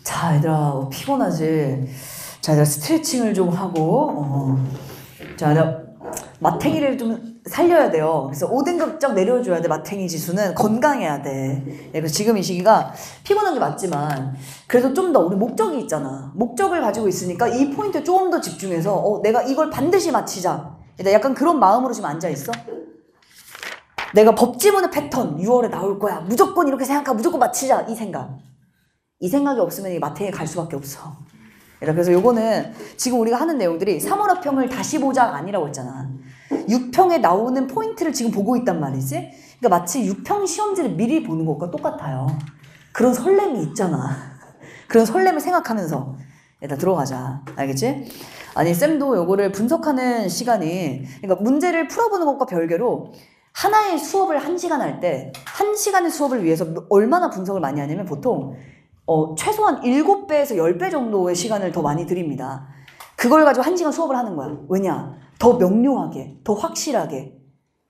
자, 얘들아, 피곤하지? 자, 얘들아, 스트레칭을 좀 하고, 자, 얘들아, 마탱이를 좀 살려야 돼요. 그래서 5등급적 내려줘야 돼. 마탱이 지수는 건강해야 돼. 그래서 지금 이 시기가 피곤한 게 맞지만, 그래도 좀 더 우리 목적이 있잖아. 목적을 가지고 있으니까 이 포인트에 좀 더 집중해서, 내가 이걸 반드시 마치자. 약간 그런 마음으로 지금 앉아있어? 내가 법지문의 패턴 6월에 나올 거야. 무조건 이렇게 생각하고 무조건 마치자. 이 생각. 이 생각이 없으면 이 마탱이 갈 수밖에 없어. 그래서 요거는 지금 우리가 하는 내용들이 3월 합평을 다시 보자가 아니라고 했잖아. 6평에 나오는 포인트를 지금 보고 있단 말이지. 그러니까 마치 6평 시험지를 미리 보는 것과 똑같아요. 그런 설렘이 있잖아. 그런 설렘을 생각하면서 일단 들어가자. 알겠지? 아니 쌤도 요거를 분석하는 시간이, 그러니까 문제를 풀어보는 것과 별개로 하나의 수업을 1시간 할 때 1시간의 수업을 위해서 얼마나 분석을 많이 하냐면 보통 최소한 7배에서 10배 정도의 시간을 더 많이 드립니다. 그걸 가지고 1시간 수업을 하는 거야. 왜냐? 더 명료하게, 더 확실하게,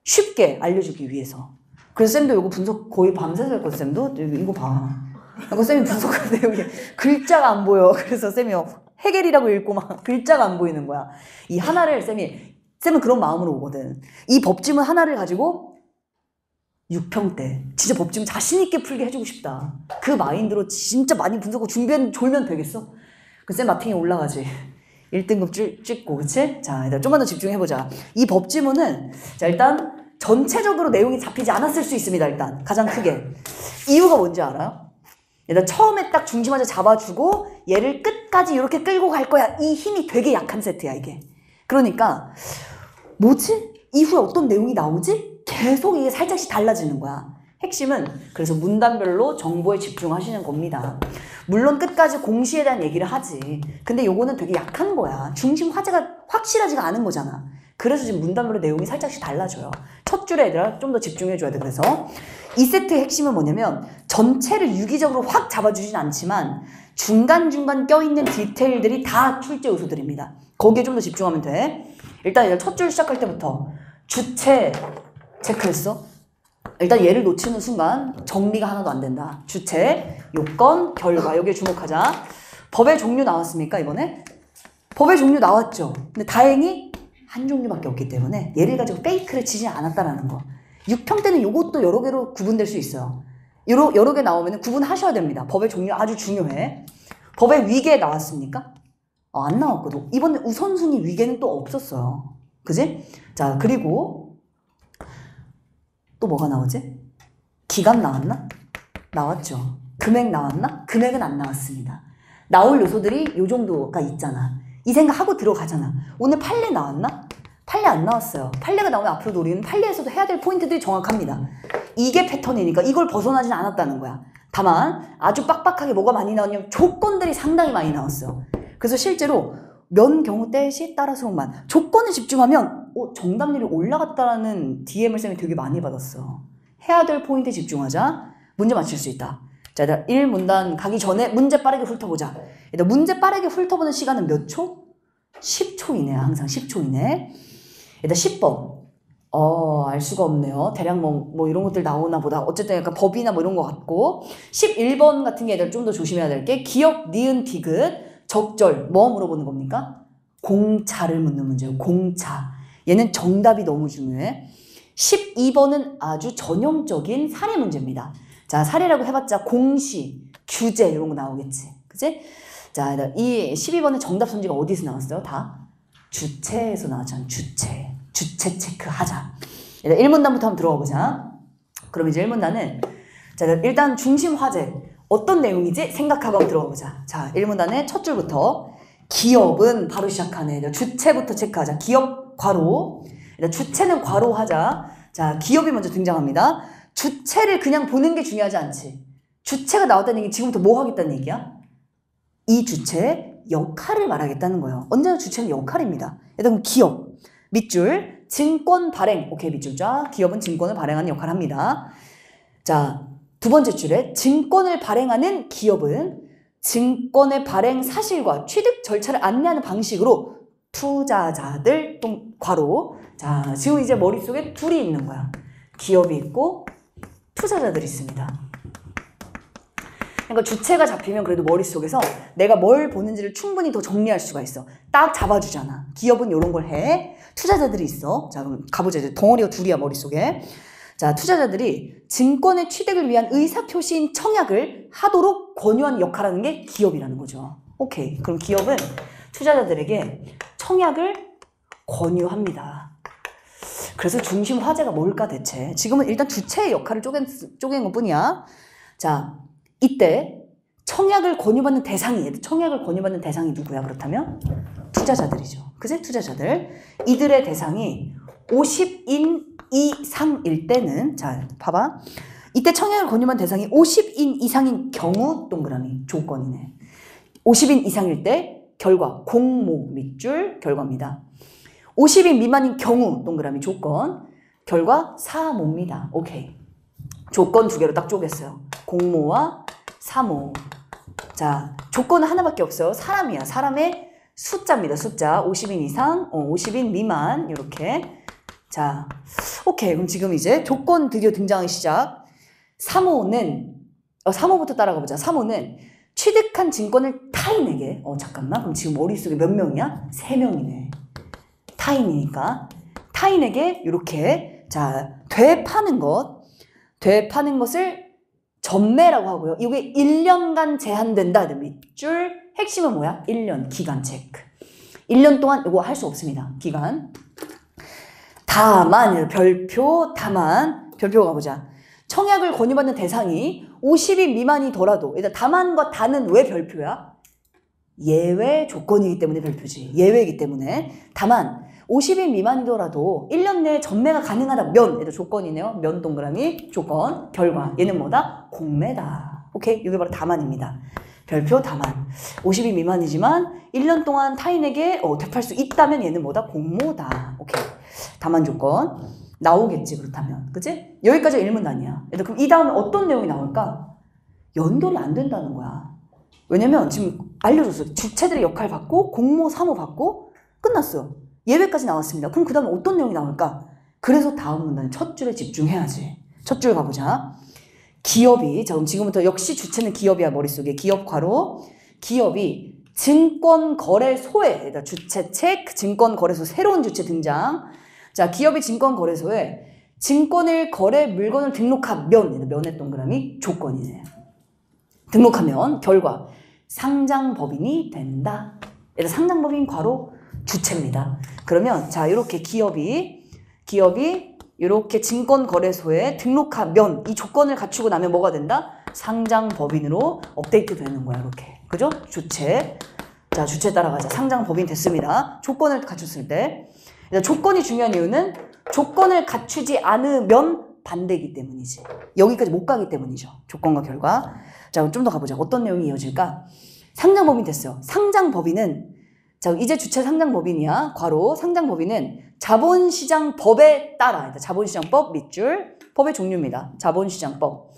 쉽게 알려주기 위해서. 그래서 쌤도 이거 분석 거의 밤새서 했거든, 쌤도. 이거 봐. 이거 쌤이 분석할 내용이 글자가 안 보여. 그래서 쌤이 해겔이라고 읽고 막 글자가 안 보이는 거야. 이 하나를 쌤은 그런 마음으로 오거든. 이 법지문 하나를 가지고 6평 때 진짜 법지문 자신있게 풀게 해주고 싶다. 그 마인드로 진짜 많이 분석하고 졸면 되겠어? 그 쌤 마팅에 올라가지. 1등급 찍고, 그치? 자, 일단 좀만 더 집중해보자. 이 법지문은, 자, 일단 전체적으로 내용이 잡히지 않았을 수 있습니다, 일단. 가장 크게. 이유가 뭔지 알아요? 일단 처음에 딱 중심하자 잡아주고 얘를 끝까지 이렇게 끌고 갈 거야. 이 힘이 되게 약한 세트야, 이게. 그러니까 뭐지? 이후에 어떤 내용이 나오지? 계속 이게 살짝씩 달라지는 거야. 핵심은 그래서 문단별로 정보에 집중하시는 겁니다. 물론 끝까지 공시에 대한 얘기를 하지. 근데 요거는 되게 약한 거야. 중심 화제가 확실하지가 않은 거잖아. 그래서 지금 문단별로 내용이 살짝씩 달라져요. 첫 줄에 얘들아 좀 더 집중해줘야 돼. 그래서 이 세트의 핵심은 뭐냐면 전체를 유기적으로 확 잡아주진 않지만 중간중간 껴있는 디테일들이 다 출제 요소들입니다. 거기에 좀 더 집중하면 돼. 일단 첫 줄 시작할 때부터 주체 체크했어? 일단 얘를 놓치는 순간 정리가 하나도 안 된다. 주체, 요건, 결과. 여기에 주목하자. 법의 종류 나왔습니까, 이번에? 법의 종류 나왔죠. 근데 다행히 한 종류밖에 없기 때문에 얘를 가지고 페이크를 치지 않았다라는 거. 6평 때는 요것도 여러 개로 구분될 수 있어요. 여러 개 나오면 구분하셔야 됩니다. 법의 종류 아주 중요해. 법의 위계 나왔습니까? 안 나왔거든. 이번에 우선순위 위계는 또 없었어요. 그지? 자, 그리고 또 뭐가 나오지? 기간 나왔나? 나왔죠. 금액 나왔나? 금액은 안 나왔습니다. 나올 요소들이 요 정도가 있잖아. 이 생각하고 들어가잖아. 오늘 판례 나왔나? 판례 안 나왔어요. 판례가 나오면 앞으로도 우리는 판례에서도 해야 될 포인트들이 정확합니다. 이게 패턴이니까 이걸 벗어나진 않았다는 거야. 다만 아주 빡빡하게 뭐가 많이 나왔냐면 조건들이 상당히 많이 나왔어요. 그래서 실제로 면 경우 때시 따라서만 조건에 집중하면 정답률이 올라갔다라는 DM을 쌤이 되게 많이 받았어. 해야 될 포인트에 집중하자. 문제 맞출 수 있다. 자, 일단 1문단 가기 전에 문제 빠르게 훑어보자. 일단 문제 빠르게 훑어보는 시간은 몇 초? 10초 이내야. 항상 10초 이내. 일단 10번. 알 수가 없네요. 대략 뭐 이런 것들 나오나 보다. 어쨌든 약간 법이나 뭐 이런 거 같고. 11번 같은 게 애들 좀 더 조심해야 될 게 기역, 니은, 디귿, 적절. 뭐 물어보는 겁니까? 공차를 묻는 문제예요. 공차. 얘는 정답이 너무 중요해. 12번은 아주 전형적인 사례 문제입니다. 자, 사례라고 해봤자 공시, 규제 이런 거 나오겠지. 그치? 자, 이 12번의 정답 선지가 어디서 나왔어요? 다? 주체에서 나왔잖아. 주체. 주체 체크하자. 일단 1문단부터 한번 들어가 보자. 그럼 이제 1문단은 자, 일단 중심 화제. 어떤 내용이지? 생각하고 한번 들어가 보자. 자, 1문단의 첫 줄부터 기업은 바로 시작하네. 주체부터 체크하자. 기업 괄호. 일단 주체는 괄호하자. 자, 기업이 먼저 등장합니다. 주체를 그냥 보는 게 중요하지 않지. 주체가 나왔다는 얘기 지금부터 뭐 하겠다는 얘기야? 이 주체의 역할을 말하겠다는 거예요. 언제나 주체는 역할입니다. 일단 그럼 기업. 밑줄 증권 발행. 오케이, 밑줄 쫙. 기업은 증권을 발행하는 역할을 합니다. 자, 두 번째 줄에 증권을 발행하는 기업은 증권의 발행 사실과 취득 절차를 안내하는 방식으로 투자자들 괄호. 자, 지금 이제 머릿속에 둘이 있는 거야. 기업이 있고 투자자들이 있습니다. 그러니까 주체가 잡히면 그래도 머릿속에서 내가 뭘 보는지를 충분히 더 정리할 수가 있어. 딱 잡아주잖아. 기업은 이런 걸 해. 투자자들이 있어. 자, 그럼 가보자. 이제 덩어리가 둘이야, 머릿속에. 자, 투자자들이 증권의 취득을 위한 의사표시인 청약을 하도록 권유한 역할하는 게 기업이라는 거죠. 오케이. 그럼 기업은 투자자들에게 청약을 권유합니다. 그래서 중심 화제가 뭘까 대체? 지금은 일단 주체의 역할을 쪼갠 것뿐이야. 자, 이때 청약을 권유받는 대상이 누구야? 그렇다면 투자자들이죠. 그지? 투자자들. 이들의 대상이 50인 이상일 때는, 자, 봐봐. 이때 청약을 권유받는 대상이 50인 이상인 경우 동그라미 조건이네. 50인 이상일 때 결과 공모 밑줄 결과입니다. 50인 미만인 경우 동그라미 조건 결과 사모입니다. 오케이. 조건 두 개로 딱 쪼갰어요. 공모와 사모. 자, 조건은 하나밖에 없어요. 사람이야. 사람의 숫자입니다. 숫자. 50인 이상, 50인 미만 이렇게. 자, 오케이. 그럼 지금 이제 조건 드디어 등장하기 시작. 사모부터 따라가 보자. 사모는 취득한 증권을 타인에게, 잠깐만. 그럼 지금 머릿속에 몇 명이야? 3명이네. 타인이니까. 타인에게 이렇게, 자, 되파는 것을 전매라고 하고요. 이게 1년간 제한된다. 밑줄. 핵심은 뭐야? 1년. 기간 체크. 1년 동안 이거 할 수 없습니다. 기간. 다만, 별표 가보자. 청약을 권유받는 대상이 50인 미만이더라도, 일단 다만과 다는 왜 별표야? 예외 조건이기 때문에 별표지. 예외이기 때문에. 다만 50인 미만이더라도 1년 내에 전매가 가능하다면, 얘도 조건이네요. 면 동그라미 조건 결과. 얘는 뭐다? 공매다. 오케이? 이게 바로 다만입니다. 별표 다만. 50인 미만이지만 1년 동안 타인에게 되팔 수 있다면 얘는 뭐다? 공모다. 오케이. 다만 조건. 나오겠지, 그렇다면. 그치? 여기까지가 일문단이야. 그럼 이 다음에 어떤 내용이 나올까? 연결이 안 된다는 거야. 왜냐면 지금 알려줬어요. 주체들의 역할 받고 공모, 사모 받고 끝났어요. 예외까지 나왔습니다. 그럼 그 다음에 어떤 내용이 나올까? 그래서 다음 문단은 첫 줄에 집중해야지. 첫 줄 가보자. 기업이, 자, 그럼 지금부터 역시 주체는 기업이야, 머릿속에. 기업 괄호. 기업이 증권거래소에, 주체 체크, 증권거래소 새로운 주체 등장. 자, 기업이 증권거래소에 증권을 거래 물건을 등록하면, 면의 동그라미 조건이네. 등록하면 결과 상장법인이 된다. 상장법인 괄호 주체입니다. 그러면 자, 이렇게 기업이 이렇게 증권거래소에 등록하면, 이 조건을 갖추고 나면 뭐가 된다? 상장법인으로 업데이트 되는 거야. 이렇게. 그죠? 주체. 자, 주체 따라가자. 상장법인 됐습니다. 조건을 갖췄을 때. 조건이 중요한 이유는 조건을 갖추지 않으면 반대이기 때문이지. 여기까지 못 가기 때문이죠. 조건과 결과. 자, 그럼 좀 더 가보자. 어떤 내용이 이어질까? 상장법인 됐어요. 상장법인은, 자, 이제 주체 상장법인이야. 괄호. 상장법인은 자본시장법에 따라, 자본시장법 밑줄, 법의 종류입니다. 자본시장법.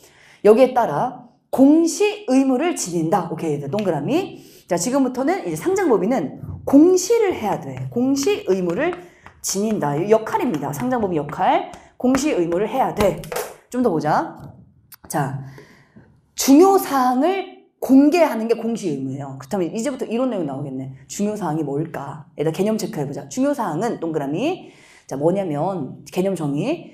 여기에 따라 공시 의무를 지닌다. 오케이. 동그라미. 자, 지금부터는 이제 상장법인은 공시를 해야 돼. 공시 의무를 지닌다. 이 역할입니다. 상장법인 역할. 공시 의무를 해야 돼. 좀 더 보자. 자, 중요사항을 공개하는 게 공시 의무예요. 그렇다면 이제부터 이런 내용이 나오겠네. 중요사항이 뭘까? 일단 개념 체크해보자. 중요사항은 동그라미. 자, 뭐냐면 개념 정의.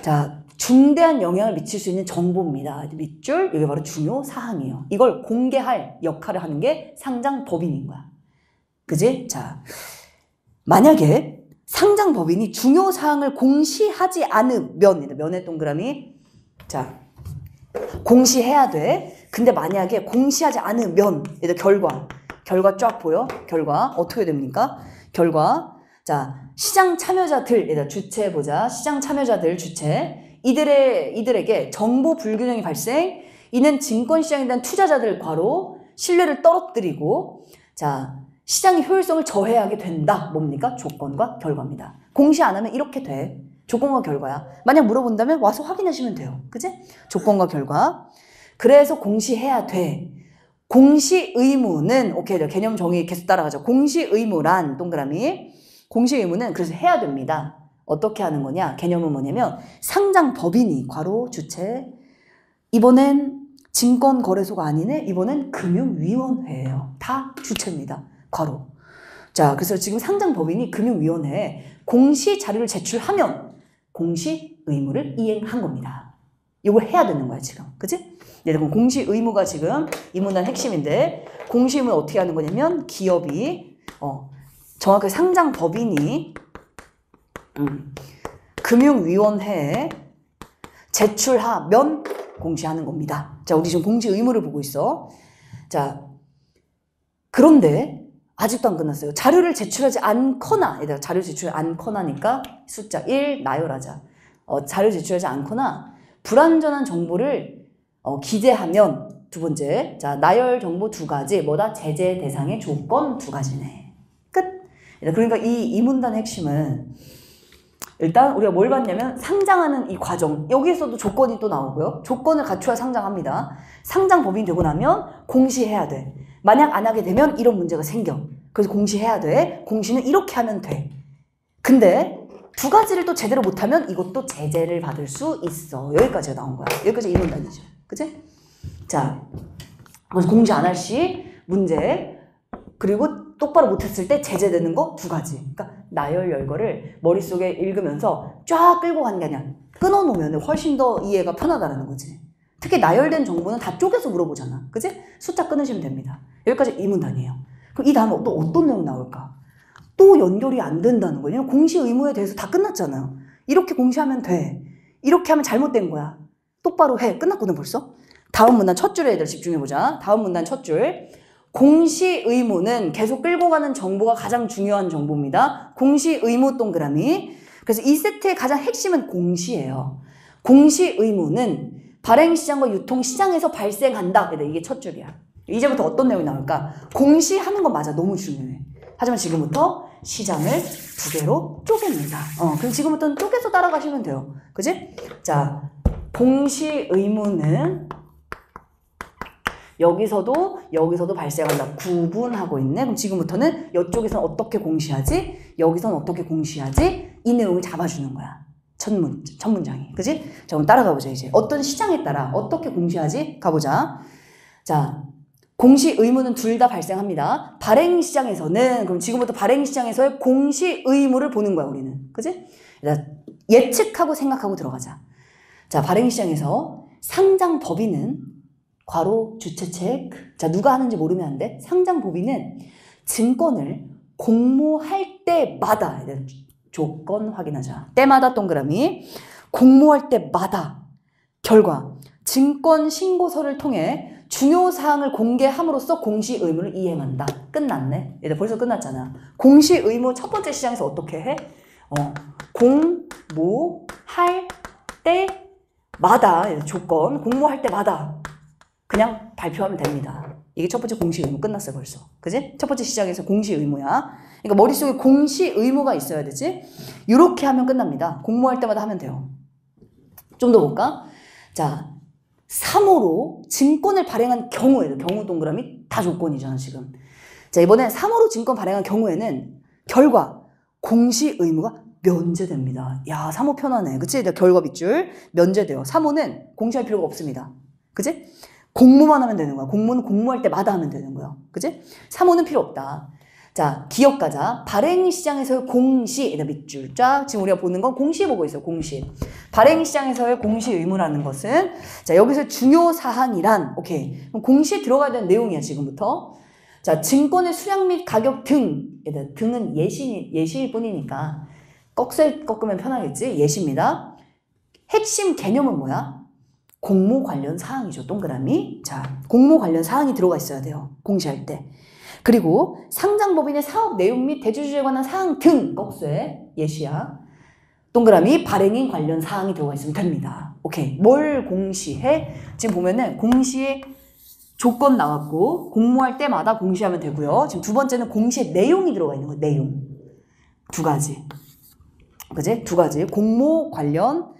자, 중대한 영향을 미칠 수 있는 정보입니다. 밑줄. 이게 바로 중요사항이에요. 이걸 공개할 역할을 하는 게 상장법인인 거야. 그지? 자, 만약에 상장법인이 중요사항을 공시하지 않으면, 면의 동그라미. 자, 공시해야 돼. 근데 만약에 공시하지 않으면, 결과 쫙 보여? 결과 어떻게 됩니까? 결과, 자, 시장 참여자들, 주체 보자. 시장 참여자들 주체. 이들에게 정보 불균형이 발생. 이는 증권시장에 대한 투자자들 괄호 신뢰를 떨어뜨리고, 자, 시장의 효율성을 저해하게 된다. 뭡니까? 조건과 결과입니다. 공시 안 하면 이렇게 돼. 조건과 결과야. 만약 물어본다면 와서 확인하시면 돼요. 그치? 조건과 결과. 그래서 공시해야 돼. 공시 의무는, 오케이, 개념 정의 계속 따라가죠. 공시 의무란, 동그라미. 공시 의무는 그래서 해야 됩니다. 어떻게 하는 거냐? 개념은 뭐냐면, 상장법인이, 괄호, 주체. 이번엔 증권거래소가 아니네? 이번엔 금융위원회예요. 다 주체입니다. 괄호. 자, 그래서 지금 상장법인이 금융위원회에 공시 자료를 제출하면 공시 의무를 이행한 겁니다. 이걸 해야 되는 거야, 지금. 그치? 네, 그럼 공시 의무가 지금 이 문단 핵심인데, 공시 의무는 어떻게 하는 거냐면, 기업이, 정확하게 상장법인이, 금융위원회에 제출하면 공시하는 겁니다. 자, 우리 지금 공시 의무를 보고 있어. 자, 그런데 아직도 안 끝났어요. 자료를 제출하지 않거나, 얘들아, 자료 제출하지 않거나니까 숫자 1 나열하자. 자료 제출하지 않거나 불완전한 정보를 기재하면 두 번째, 자, 나열 정보 두 가지, 뭐다? 제재 대상의 조건 두 가지네. 끝. 그러니까 이 문단의 핵심은 일단 우리가 뭘 봤냐면 상장하는 이 과정, 여기에서도 조건이 또 나오고요. 조건을 갖춰야 상장합니다. 상장법인 되고 나면 공시해야 돼. 만약 안 하게 되면 이런 문제가 생겨. 그래서 공시해야 돼. 공시는 이렇게 하면 돼. 근데 두 가지를 또 제대로 못하면 이것도 제재를 받을 수 있어. 여기까지가 나온 거야. 여기까지 이 문단이죠. 그치? 자, 그래서 공시 안 할 시 문제, 그리고 똑바로 못했을 때 제재되는 거 두 가지. 그러니까 나열 열거를 머릿속에 읽으면서 쫙 끌고 가는 게 아니야. 끊어놓으면 훨씬 더 이해가 편하다는 거지. 특히 나열된 정보는 다 쪼개서 물어보잖아. 그치? 숫자 끊으시면 됩니다. 여기까지 이 문단이에요. 그럼 이 다음에 또 어떤 내용이 나올까? 또 연결이 안 된다는 거예요. 공시 의무에 대해서 다 끝났잖아요. 이렇게 공시하면 돼. 이렇게 하면 잘못된 거야. 똑바로 해. 끝났거든 벌써. 다음 문단 첫 줄에 애들 집중해보자. 다음 문단 첫 줄. 공시 의무는 계속 끌고 가는 정보가 가장 중요한 정보입니다. 공시 의무 동그라미. 그래서 이 세트의 가장 핵심은 공시예요. 공시 의무는 발행시장과 유통시장에서 발생한다. 이게 첫 줄이야. 이제부터 어떤 내용이 나올까? 공시하는 건 맞아. 너무 중요해. 하지만 지금부터 시장을 두 개로 쪼갭니다. 그럼 지금부터는 쪼개서 따라가시면 돼요. 그지? 자, 공시 의무는 여기서도 발생한다. 구분하고 있네. 그럼 지금부터는 이쪽에서는 어떻게 공시하지? 여기서는 어떻게 공시하지? 이 내용을 잡아주는 거야. 첫 문장이. 그지? 자, 그럼 따라가 보자, 이제. 어떤 시장에 따라 어떻게 공시하지? 가보자. 자, 공시 의무는 둘 다 발생합니다. 발행시장에서는, 그럼 지금부터 발행시장에서의 공시 의무를 보는 거야, 우리는. 그지? 예측하고 생각하고 들어가자. 자, 발행시장에서 상장법인은 괄호 주최책. 자, 누가 하는지 모르면 안 돼. 상장법인은 증권을 공모할 때마다, 조건 확인하자. 때마다 동그라미. 공모할 때마다 결과 증권 신고서를 통해 중요 사항을 공개함으로써 공시 의무를 이행한다. 끝났네. 얘들 벌써 끝났잖아. 공시 의무 첫 번째 시장에서 어떻게 해? 공모할 때마다 조건, 공모할 때마다 그냥 발표하면 됩니다. 이게 첫 번째 공시 의무 끝났어요, 벌써. 그지? 첫 번째 시장에서 공시 의무야. 그러니까 머릿속에 공시 의무가 있어야 되지? 이렇게 하면 끝납니다. 공모할 때마다 하면 돼요. 좀 더 볼까? 자, 3호로 증권을 발행한 경우에는, 경우 동그라미 다 조건이잖아, 지금. 자, 이번엔 3호로 증권 발행한 경우에는 결과, 공시 의무가 면제됩니다. 야, 3호 편하네. 그치? 결과 밑줄 면제돼요. 3호는 공시할 필요가 없습니다. 그치? 공모만 하면 되는 거야. 공모는 공모할 때마다 하면 되는 거야. 그치? 3호는 필요 없다. 자, 기억 가자. 발행시장에서의 공시, 밑줄 쫙. 지금 우리가 보는 건 공시 보고 있어요. 공시. 발행시장에서의 공시 의무라는 것은, 자, 여기서 중요 사항이란, 오케이. 그럼 공시에 들어가야 되는 내용이야, 지금부터. 자, 증권의 수량 및 가격 등. 등은 예시일 뿐이니까 꺽쇠 꺾으면 편하겠지? 예시입니다. 핵심 개념은 뭐야? 공모 관련 사항이죠. 동그라미. 자, 공모 관련 사항이 들어가 있어야 돼요. 공시할 때. 그리고 상장법인의 사업 내용 및 대주주에 관한 사항 등 꺽쇠 예시야. 동그라미 발행인 관련 사항이 들어가 있으면 됩니다. 오케이. 뭘 공시해? 지금 보면은 공시의 조건 나왔고 공모할 때마다 공시하면 되고요. 지금 두 번째는 공시의 내용이 들어가 있는 거예요. 내용. 두 가지. 그지? 두 가지. 공모 관련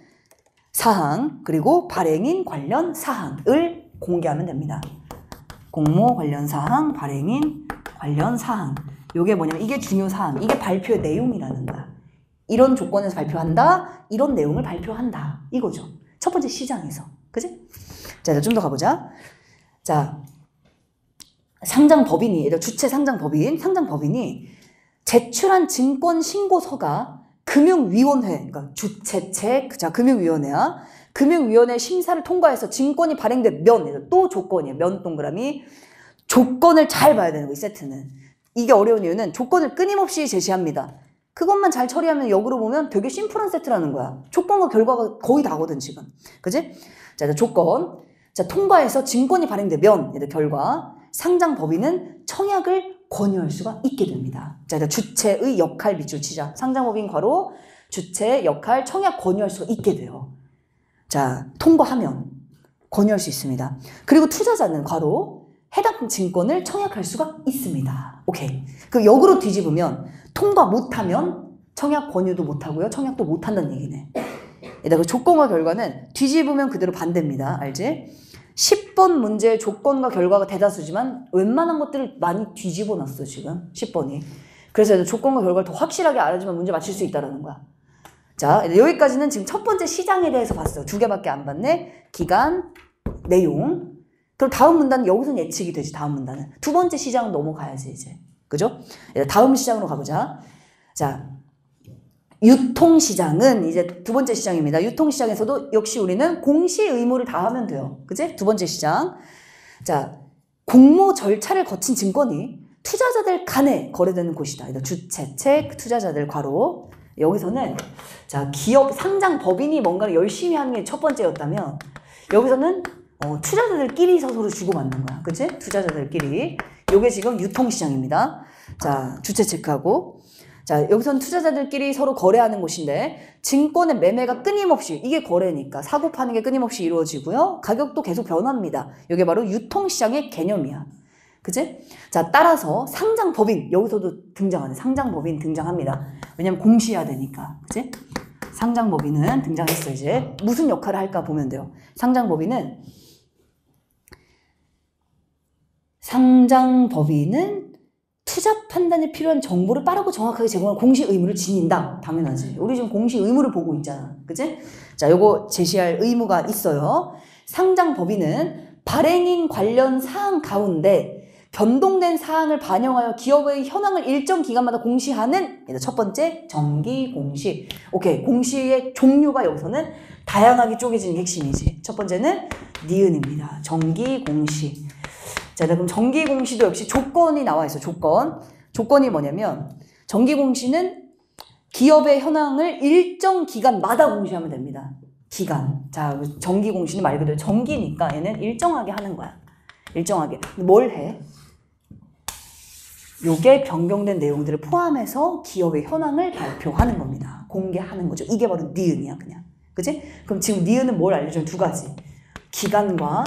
사항 그리고 발행인 관련 사항을 공개하면 됩니다. 공모 관련 사항, 발행인 관련 사항. 이게 뭐냐면 이게 중요 사항, 이게 발표의 내용이라는 거야. 이런 조건에서 발표한다, 이런 내용을 발표한다. 이거죠. 첫 번째 시장에서. 그지? 자, 좀 더 가보자. 자, 상장법인이, 주체 상장법인이 제출한 증권 신고서가 금융위원회, 그러니까 주체책, 자, 금융위원회야. 금융위원회 심사를 통과해서 증권이 발행되면, 또 조건이에요. 면 동그라미. 조건을 잘 봐야 되는 거, 이 세트는. 이게 어려운 이유는 조건을 끊임없이 제시합니다. 그것만 잘 처리하면 역으로 보면 되게 심플한 세트라는 거야. 조건과 결과가 거의 다거든, 지금. 그지? 자, 조건. 자, 통과해서 증권이 발행되면, 결과. 상장법인은 청약을 권유할 수가 있게 됩니다. 자, 주체의 역할 밑줄 치자. 상장법인 괄호, 주체의 역할, 청약 권유할 수가 있게 돼요. 자, 통과하면 권유할 수 있습니다. 그리고 투자자는 괄호, 해당 증권을 청약할 수가 있습니다. 오케이. 그 역으로 뒤집으면 통과 못하면 청약 권유도 못하고요. 청약도 못한다는 얘기네. 그 조건과 결과는 뒤집으면 그대로 반대입니다. 알지? 10번 문제의 조건과 결과가 대다수지만 웬만한 것들을 많이 뒤집어 놨어, 지금. 10번이. 그래서 조건과 결과를 더 확실하게 알아주면 문제 맞힐 수 있다는 거야. 자, 여기까지는 지금 첫 번째 시장에 대해서 봤어요. 2개밖에 안 봤네. 기간, 내용. 그럼 다음 문단은 여기서는 예측이 되지, 다음 문단은. 두 번째 시장 넘어가야지, 이제. 그죠? 다음 시장으로 가보자. 자, 유통시장은 이제 두 번째 시장입니다. 유통시장에서도 역시 우리는 공시 의무를 다 하면 돼요. 그치? 두 번째 시장. 자, 공모 절차를 거친 증권이 투자자들 간에 거래되는 곳이다. 주체책, 투자자들 괄호. 여기서는 자, 기업 상장 법인이 뭔가를 열심히 하는 게 첫 번째였다면 여기서는 투자자들끼리 서로 주고받는 거야. 그치? 투자자들끼리. 요게 지금 유통시장입니다. 자, 주체 체크하고. 자, 여기서는 투자자들끼리 서로 거래하는 곳인데 증권의 매매가 끊임없이, 이게 거래니까 사고 파는 게 끊임없이 이루어지고요. 가격도 계속 변합니다. 이게 바로 유통시장의 개념이야. 그치? 자, 따라서 상장법인, 여기서도 등장하네. 상장법인 등장합니다. 왜냐면 공시해야 되니까. 그치? 상장법인은 등장했어, 이제. 무슨 역할을 할까 보면 돼요. 상장법인은 투자 판단에 필요한 정보를 빠르고 정확하게 제공할 공시 의무를 지닌다. 당연하지. 우리 지금 공시 의무를 보고 있잖아. 그치? 자, 요거 제시할 의무가 있어요. 상장법인은 발행인 관련 사항 가운데 변동된 사항을 반영하여 기업의 현황을 일정 기간마다 공시하는 첫 번째 정기 공시. 오케이. 공시의 종류가 여기서는 다양하게 쪼개지는 게 핵심이지. 첫 번째는 니은입니다. 정기 공시. 자, 그럼 정기 공시도 역시 조건이 나와 있어. 조건이 뭐냐면 정기 공시는 기업의 현황을 일정 기간마다 공시하면 됩니다. 기간. 자, 정기 공시는 말 그대로 정기니까 얘는 일정하게 하는 거야. 일정하게. 뭘 해? 요게 변경된 내용들을 포함해서 기업의 현황을 발표하는 겁니다. 공개하는 거죠. 이게 바로 니은이야, 그냥. 그치? 그럼 지금 니은은 뭘 알려줘요? 두 가지. 기간과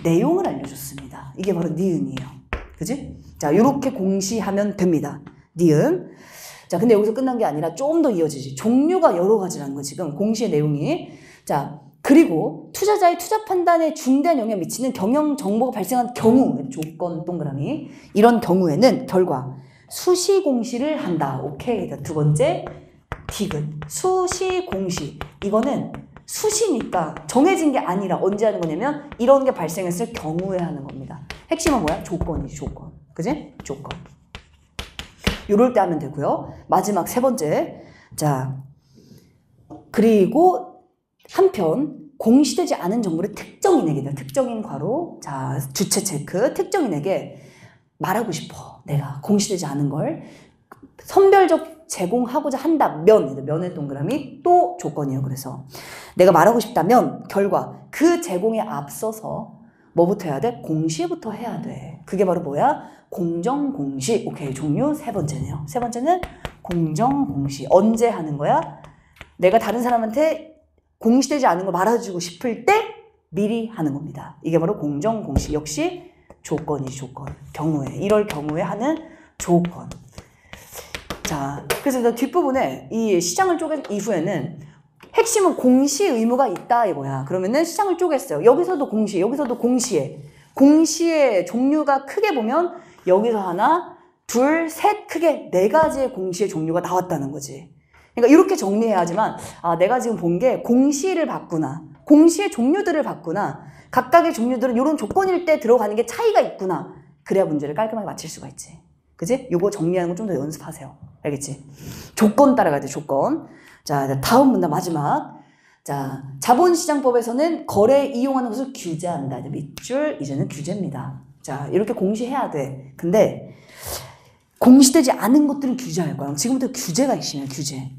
내용을 알려줬습니다. 이게 바로 니은이에요. 그치? 자, 요렇게 공시하면 됩니다. 니은. 자, 근데 여기서 끝난 게 아니라 좀 더 이어지지. 종류가 여러 가지라는 거, 지금. 공시의 내용이. 자, 그리고 투자자의 투자 판단에 중대한 영향을 미치는 경영 정보가 발생한 경우, 조건 동그라미, 이런 경우에는 결과 수시 공시를 한다. 오케이. 두 번째 디귿. 수시 공시. 이거는 수시니까 정해진 게 아니라 언제 하는 거냐면 이런 게 발생했을 경우에 하는 겁니다. 핵심은 뭐야? 조건이지, 조건. 그지? 조건. 요럴 때 하면 되고요. 마지막 세 번째. 자, 그리고 한편 공시되지 않은 정보를 특정인에게, 특정인 괄호, 자, 주체 체크, 특정인에게 말하고 싶어. 내가 공시되지 않은 걸 선별적 제공하고자 한다면, 면의 동그라미 또 조건이에요. 그래서 내가 말하고 싶다면 결과 그 제공에 앞서서 뭐부터 해야 돼? 공시부터 해야 돼. 그게 바로 뭐야? 공정공시. 오케이. 종류 세 번째네요. 세 번째는 공정공시. 언제 하는 거야? 내가 다른 사람한테 공시되지 않은 걸 말해주고 싶을 때 미리 하는 겁니다. 이게 바로 공정공시. 역시 조건이지, 조건. 경우에. 이럴 경우에 하는 조건. 자, 그래서 뒷부분에 이 시장을 쪼갠 이후에는 핵심은 공시 의무가 있다 이거야. 그러면은 시장을 쪼갰어요. 여기서도 공시, 여기서도 공시에. 공시의 종류가 크게 보면 여기서 하나, 둘, 셋, 크게 네 가지의 공시의 종류가 나왔다는 거지. 그러니까 이렇게 정리해야지만 아, 내가 지금 본 게 공시를 봤구나. 공시의 종류들을 봤구나. 각각의 종류들은 이런 조건일 때 들어가는 게 차이가 있구나. 그래야 문제를 깔끔하게 맞힐 수가 있지. 그지? 요거 정리하는 거 좀 더 연습하세요. 알겠지? 조건 따라가야 돼, 조건. 자, 다음 문단 마지막. 자, 자본시장법에서는 거래에 이용하는 것을 규제한다. 밑줄, 이제는 규제입니다. 자, 이렇게 공시해야 돼. 근데 공시되지 않은 것들은 규제할 거야. 지금부터 규제가 있으면 규제.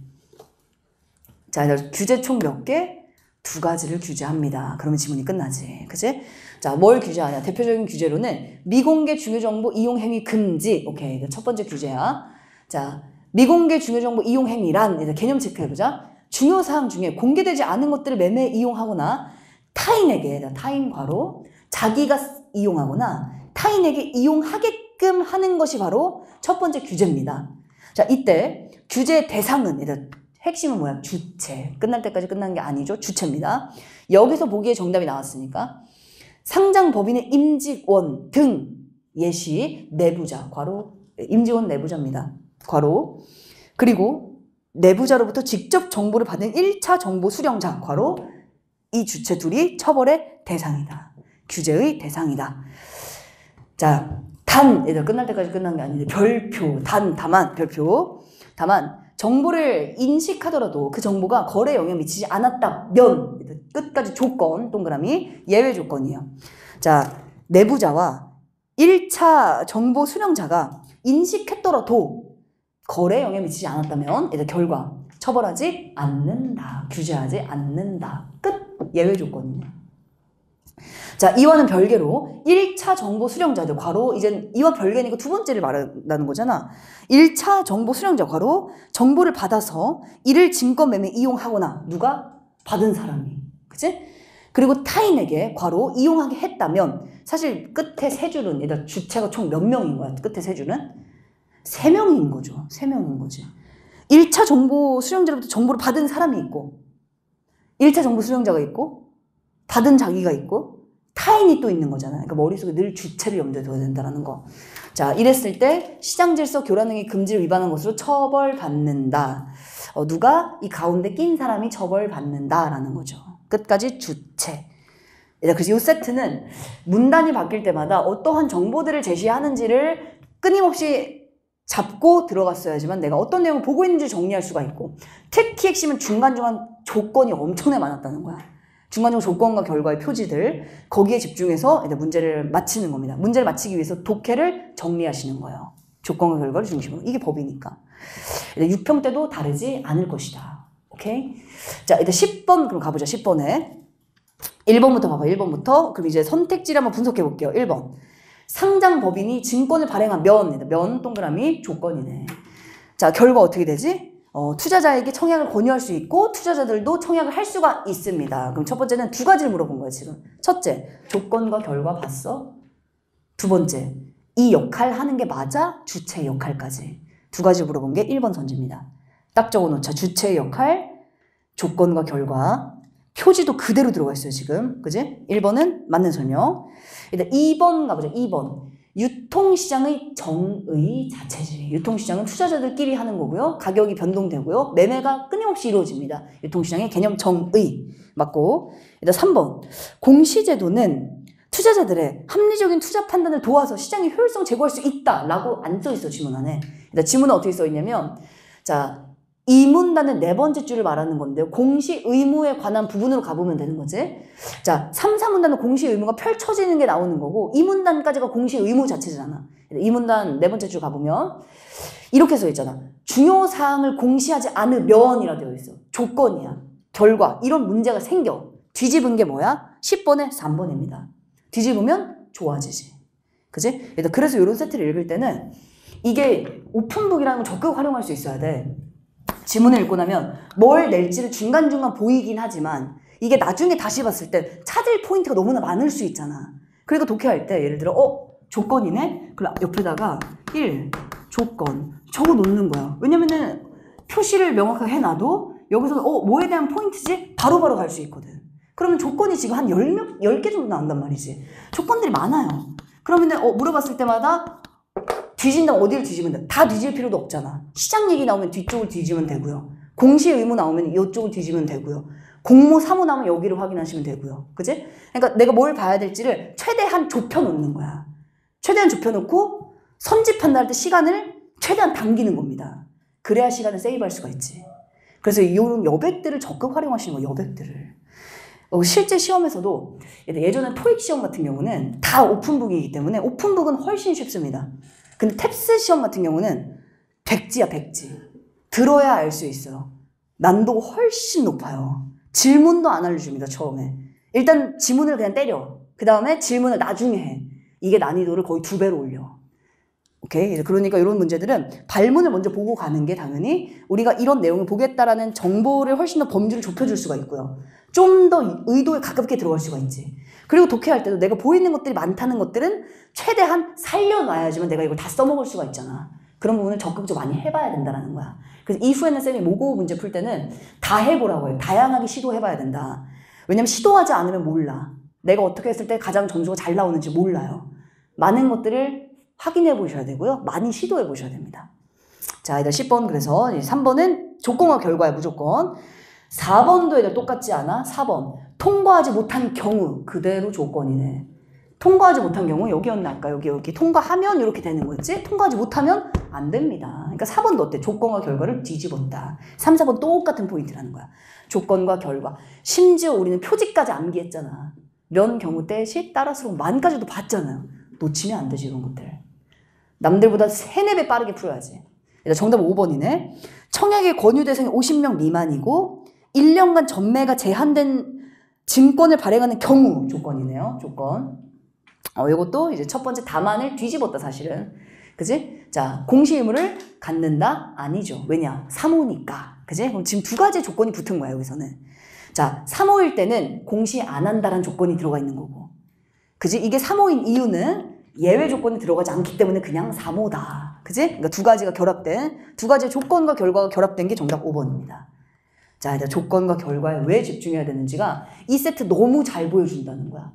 자, 규제 총 몇 개? 2가지를 규제합니다. 그러면 지문이 끝나지. 그치? 자, 뭘 규제하냐? 대표적인 규제로는 미공개 중요정보 이용 행위 금지. 오케이. 이거 첫 번째 규제야. 자, 미공개 중요정보 이용 행위란, 이제 개념 체크해보자. 중요사항 중에 공개되지 않은 것들을 매매에 이용하거나 타인에게, 타인 괄호, 자기가 이용하거나 타인에게 이용하게끔 하는 것이 바로 첫 번째 규제입니다. 자, 이때 규제의 대상은, 이제 핵심은 뭐야? 주체. 끝날 때까지 끝난 게 아니죠. 주체입니다. 여기서 보기에 정답이 나왔으니까 상장 법인의 임직원 등 예시 내부자, 괄호, 임직원 내부자입니다. 괄호. 그리고 내부자로부터 직접 정보를 받은 1차 정보 수령자, 괄호, 이 주체 둘이 처벌의 대상이다. 규제의 대상이다. 자, 단, 얘들 끝날 때까지 끝난 게 아닌데 별표, 다만, 별표. 다만 정보를 인식하더라도 그 정보가 거래에 영향을 미치지 않았다면, 끝까지 조건, 동그라미, 예외 조건이에요. 자, 내부자와 1차 정보 수령자가 인식했더라도 거래에 영향을 미치지 않았다면, 일단 결과, 처벌하지 않는다. 규제하지 않는다. 끝! 예외 조건이에요. 자, 이와는 별개로 1차 정보 수령자들, 괄호, 이젠 이와 별개니까 두 번째를 말한다는 거잖아. 1차 정보 수령자, 괄호, 정보를 받아서 이를 증권 매매 이용하거나, 누가? 받은 사람이. 그치? 그리고 타인에게, 괄호, 이용하게 했다면, 사실 끝에 세 줄은, 일단 주체가 총 몇 명인 거야? 끝에 세 줄은? 3명인 거죠. 3명인 거지. 1차 정보 수령자로부터 정보를 받은 사람이 있고, 1차 정보 수령자가 있고, 받은 자기가 있고, 타인이 또 있는 거잖아요. 그러니까 머릿속에 늘 주체를 염두에 둬야 된다는 거. 자, 이랬을 때 시장 질서 교란 행위 금지를 위반한 것으로 처벌받는다. 누가? 이 가운데 낀 사람이 처벌받는다라는 거죠. 끝까지 주체. 그래서 이 세트는 문단이 바뀔 때마다 어떠한 정보들을 제시하는지를 끊임없이 잡고 들어갔어야지만 내가 어떤 내용을 보고 있는지 정리할 수가 있고, 특히 핵심은 중간중간 조건이 엄청나게 많았다는 거야. 중간중간 조건과 결과의 표지들, 거기에 집중해서 문제를 맞히는 겁니다. 문제를 맞히기 위해서 독해를 정리하시는 거예요. 조건과 결과를 중심으로. 이게 법이니까. 6평 때도 다르지 않을 것이다. 오케이? 자, 일단 10번 그럼 가보자. 10번에 1번부터 봐봐. 1번부터. 그럼 이제 선택지를 한번 분석해 볼게요. 1번. 상장 법인이 증권을 발행한 면 동그라미 조건이네. 자, 결과 어떻게 되지? 투자자에게 청약을 권유할 수 있고 투자자들도 청약을 할 수가 있습니다. 그럼 첫 번째는 2가지를 물어본 거야 지금. 첫째, 조건과 결과 봤어? 두 번째, 이 역할 하는 게 맞아? 주체의 역할까지. 2가지 물어본 게 1번 선지입니다. 딱 적어놓자. 주체의 역할, 조건과 결과. 표지도 그대로 들어가 있어요 지금. 그지? 1번은 맞는 설명. 일단 2번 가보자. 2번. 유통시장의 정의 자체지. 유통시장은 투자자들끼리 하는 거고요. 가격이 변동되고요. 매매가 끊임없이 이루어집니다. 유통시장의 개념 정의. 맞고. 일단 3번. 공시제도는 투자자들의 합리적인 투자 판단을 도와서 시장의 효율성 제고할 수 있다. 라고 안 써있어 지문 안에. 일단 지문은 어떻게 써있냐면, 자, 이 문단은 4번째 줄을 말하는 건데요. 공시 의무에 관한 부분으로 가보면 되는 거지. 자, 3, 4문단은 공시 의무가 펼쳐지는 게 나오는 거고, 이 문단까지가 공시 의무 자체잖아. 이 문단 4번째 줄 가보면 이렇게 써 있잖아. 중요사항을 공시하지 않으면이라 되어 있어. 조건이야. 결과. 이런 문제가 생겨. 뒤집은 게 뭐야? 10번에 3번입니다. 뒤집으면 좋아지지. 그지? 그래서 이런 세트를 읽을 때는 이게 오픈북이라는 걸 적극 활용할 수 있어야 돼. 지문을 읽고 나면 뭘 낼지를 중간중간 보이긴 하지만 이게 나중에 다시 봤을 때 찾을 포인트가 너무나 많을 수 있잖아. 그리고 독해할 때 예를 들어 조건이네? 그럼 옆에다가 1, 조건 적어 놓는 거야. 왜냐면은 표시를 명확하게 해놔도 여기서는 뭐에 대한 포인트지? 바로바로 갈 수 있거든. 그러면 조건이 지금 한 10개 정도 나온단 말이지. 조건들이 많아요. 그러면은 물어봤을 때마다 뒤진다면 어디를 뒤지면 돼? 다 뒤질 필요도 없잖아. 시장 얘기 나오면 뒤쪽을 뒤지면 되고요. 공시 의무 나오면 이쪽을 뒤지면 되고요. 공모, 사모 나오면 여기를 확인하시면 되고요. 그지? 그러니까 내가 뭘 봐야 될지를 최대한 좁혀놓는 거야. 최대한 좁혀놓고 선집한다 할 때 시간을 최대한 당기는 겁니다. 그래야 시간을 세이브할 수가 있지. 그래서 이런 여백들을 적극 활용하시는 거예요. 여백들을. 실제 시험에서도 예전에 토익 시험 같은 경우는 다 오픈북이기 때문에 오픈북은 훨씬 쉽습니다. 근데 탭스 시험 같은 경우는 백지야, 백지. 들어야 알 수 있어요. 난도가 훨씬 높아요. 질문도 안 알려줍니다, 처음에. 일단 지문을 그냥 때려. 그 다음에 질문을 나중에 해. 이게 난이도를 거의 2배로 올려. 오케이? 그러니까 이런 문제들은 발문을 먼저 보고 가는 게 당연히 우리가 이런 내용을 보겠다라는 정보를 훨씬 더 범주를 좁혀줄 수가 있고요. 좀 더 의도에 가깝게 들어갈 수가 있지. 그리고 독해할 때도 내가 보이는 것들이 많다는 것들은 최대한 살려놔야지만 내가 이걸 다 써먹을 수가 있잖아. 그런 부분을 적극적으로 많이 해봐야 된다는 거야. 그래서 이후에는 쌤이 모국어 문제 풀 때는 다 해보라고 해요. 다양하게 시도해봐야 된다. 왜냐면 시도하지 않으면 몰라. 내가 어떻게 했을 때 가장 점수가 잘 나오는지 몰라요. 많은 것들을 확인해 보셔야 되고요. 많이 시도해 보셔야 됩니다. 자, 얘들 10번 그래서 3번은 조건과 결과야 무조건. 4번도 얘들 똑같지 않아? 4번. 통과하지 못한 경우 그대로 조건이네. 통과하지 못한 경우 여기였나 아까 여기 통과하면 이렇게 되는 거였지? 통과하지 못하면 안 됩니다. 그러니까 4번도 어때? 조건과 결과를 뒤집었다. 3, 4번 똑같은 포인트라는 거야. 조건과 결과. 심지어 우리는 표지까지 암기했잖아. 면, 경우, 때, 시, 따라서 만까지도 봤잖아요. 놓치면 안 되지 이런 것들. 남들보다 3, 4배 빠르게 풀어야지. 정답 5번이네. 청약의 권유 대상이 50명 미만이고 1년간 전매가 제한된 증권을 발행하는 경우 조건이네요. 조건. 이것도 이제 첫 번째 다만을 뒤집었다 사실은. 그지? 자, 공시 의무를 갖는다? 아니죠. 왜냐? 사모니까. 그지? 그럼 지금 2가지 조건이 붙은 거야 여기서는. 자, 사모일 때는 공시 안 한다라는 조건이 들어가 있는 거고. 그지? 이게 사모인 이유는 예외 조건이 들어가지 않기 때문에 그냥 사모다. 그지? 그러니까 2가지가 결합된, 2가지의 조건과 결과가 결합된 게 정답 5번입니다. 자, 일단 조건과 결과에 왜 집중해야 되는지가 이 세트 너무 잘 보여준다는 거야.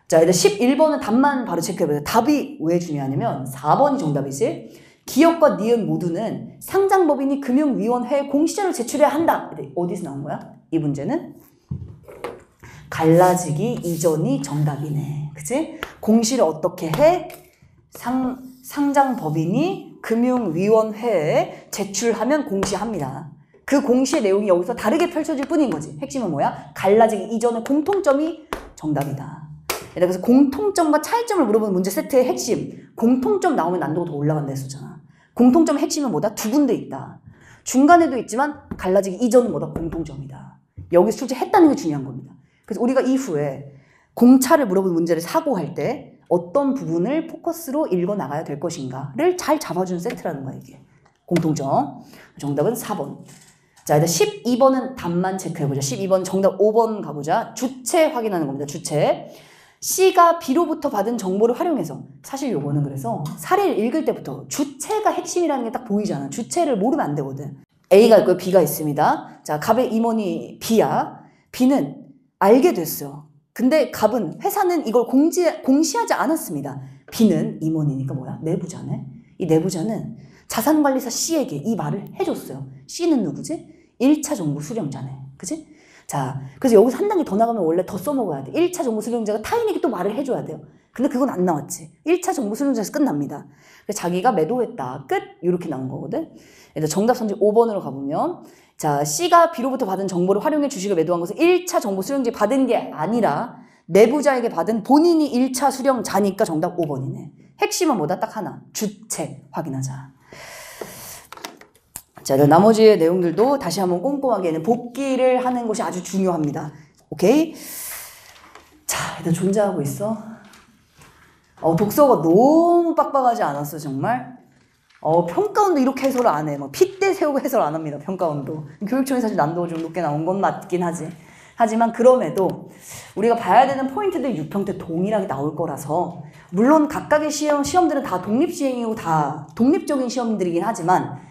자, 일단 11번은 답만 바로 체크해보세요. 답이 왜 중요하냐면 4번이 정답이지. 기업과 니은 모두는 상장법인이 금융위원회에 공시자를 제출해야 한다. 어디서 나온 거야? 이 문제는? 갈라지기 이전이 정답이네. 그치? 공시를 어떻게 해? 상장법인이 금융위원회에 제출하면 공시합니다. 그 공시의 내용이 여기서 다르게 펼쳐질 뿐인 거지. 핵심은 뭐야? 갈라지기 이전의 공통점이 정답이다. 그래서 공통점과 차이점을 물어보는 문제 세트의 핵심. 공통점 나오면 난도가 더 올라간다 했었잖아. 공통점의 핵심은 뭐다? 2군데 있다. 중간에도 있지만 갈라지기 이전은 뭐다? 공통점이다. 여기서 출제했다는 게 중요한 겁니다. 그래서 우리가 이후에 공차를 물어보는 문제를 사고할 때 어떤 부분을 포커스로 읽어나가야 될 것인가를 잘 잡아주는 세트라는 거야 이게. 공통점. 정답은 4번. 자, 일단 12번은 답만 체크해보자. 12번 정답 5번 가보자. 주체 확인하는 겁니다. 주체. C가 B로부터 받은 정보를 활용해서. 사실 요거는 그래서 사례를 읽을 때부터 주체가 핵심이라는 게 딱 보이잖아. 주체를 모르면 안 되거든. A가 있고요. B가 있습니다. 자, 갑의 임원이 B야. B는 알게 됐어. 근데 갑은 회사는 이걸 공시하지 않았습니다. B는 임원이니까 뭐야? 내부자네. 이 내부자는 자산관리사 C에게 이 말을 해줬어요. C는 누구지? 1차 정보 수령자네. 그치? 자, 그래서 여기서 한 단계 더 나가면 원래 더 써먹어야 돼. 1차 정보 수령자가 타인에게 또 말을 해줘야 돼요. 근데 그건 안 나왔지. 1차 정보 수령자에서 끝납니다. 그래서 자기가 매도했다. 끝! 이렇게 나온 거거든. 그래서 정답 선택 5번으로 가보면 자, C가 B로부터 받은 정보를 활용해 주식을 매도한 것은 1차 정보 수령자에 받은 게 아니라 내부자에게 받은 본인이 1차 수령자니까 정답 5번이네. 핵심은 뭐다? 딱 하나. 주체 확인하자. 자, 나머지의 내용들도 다시 한번 꼼꼼하게 복기를 하는 것이 아주 중요합니다. 오케이? 자, 일단 존재하고 있어. 독서가 너무 빡빡하지 않았어, 정말? 평가원도 이렇게 해설을 안 해. 핏대 세우고 해설 안 합니다, 평가원도. 교육청이 사실 난도가 좀 높게 나온 건 맞긴 하지. 하지만 그럼에도 우리가 봐야 되는 포인트들이 6평 때 동일하게 나올 거라서 물론 각각의 시험들은 다 독립시행이고 다 독립적인 시험들이긴 하지만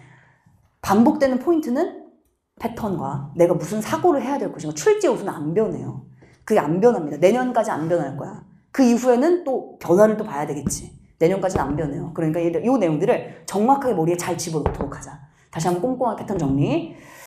반복되는 포인트는 패턴과 내가 무슨 사고를 해야 될 것인가. 출제 요소는 안 변해요. 그게 안 변합니다. 내년까지 안 변할 거야. 그 이후에는 또 변화를 또 봐야 되겠지. 내년까지는 안 변해요. 그러니까 이 내용들을 정확하게 머리에 잘 집어넣도록 하자. 다시 한번 꼼꼼한 패턴 정리.